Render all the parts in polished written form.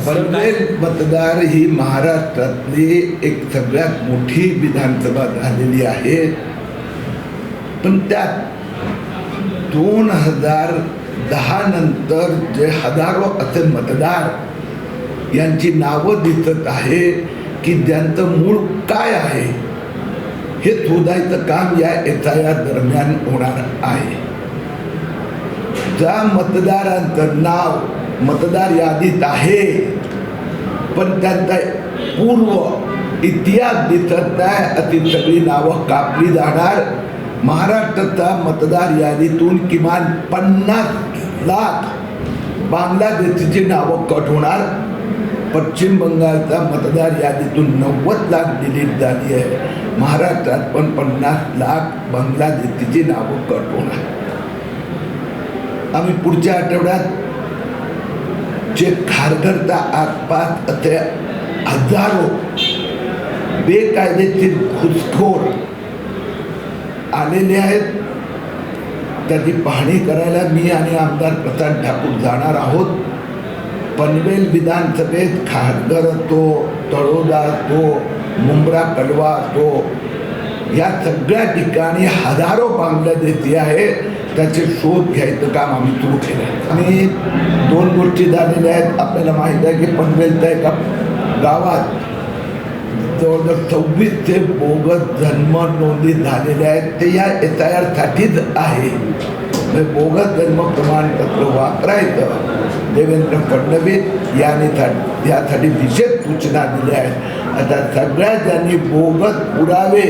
पनवेल मतदार ही महाराष्ट्रातली एक सगळ्यात मोठी विधानसभा झालेली आहे, पण त्यात 2010 नंतर जे हजारो असे मतदार यांची नावं दिसत आहे की ज्यांचं मूळ काय आहे हे शोधायचं काम या SIR दरम्यान होणार आहे. ज्या मतदारांचं नाव मतदार यादीत आहे पण त्यांचा पूर्व इतिहास दिसत नाही अशी सगळी नावं कापली जाणार. महाराष्ट्राच्या मतदार यादीतून किमान 50 लाख बांगलादेशीची नावं कट होणार. पश्चिम बंगालच्या मतदार यादीतून 90 लाख डिलीट झाली आहे. महाराष्ट्रात पण 50 लाख बांगलादेशीची नावं कट होणार. आम्ही पुढच्या आठवड्यात जे खारघरच्या आसपास असे हजारो बेकायदेशीर घुसखोर आलेले आहेत, त्याची पाहणी करायला मी आणि आमदार प्रसाद ठाकूर जाणार आहोत. पनवेल विधानसभेत खारघर असो, तळोदा असो, मुंब्रा कलवा असो, या सगळ्या ठिकाणी हजारो बांगलादेशी आहे. त्याचे शोध घ्यायचं काम आम्ही सुरू केलं. आणि 2 गोष्टी झालेल्या आहेत. आपल्याला माहीत आहे की पनवेलच्या एका गावात जवळजवळ 26 बोगस जन्म नोंदी झालेल्या आहेत. ते या SIR साठीच आहे. बोगस जन्म प्रमाणपत्र वापरायचं देवेंद्र फडणवीस यासाठी विशेष सूचना दिल्या आहेत. आता सगळ्या ज्यांनी बोगस पुरावे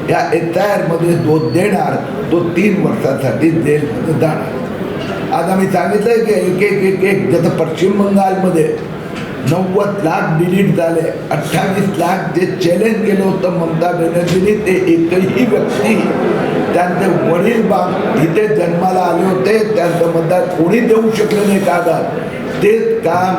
या SIR मध्ये जो देणार तो 3 वर्षासाठी जेलमध्ये जाणार. आज आम्ही सांगितलंय की एक जसं पश्चिम बंगालमध्ये 90 लाख डिलीट झाले, 28 लाख जे चॅलेंज केलं होतं ममता बॅनर्जींनी, ते एकही व्यक्ती त्यांचे वडील इथे जन्माला आले होते त्यांचं मतदार कोणी देऊ शकलं नाही कागद. तेच काम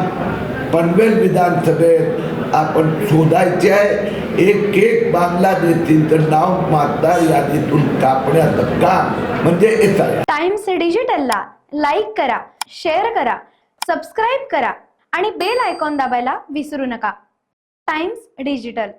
पनवेल विधानसभेत आपण शोधायचे आहे. एक बांगलादेशींचं नाव मतदार यादीतून कापण्याचं काम म्हणजे SIR. टाइम्स डिजिटलला लाईक करा, शेअर करा, सबस्क्राईब करा आणि बेल आयकॉन दाबायला विसरू नका. Times digital.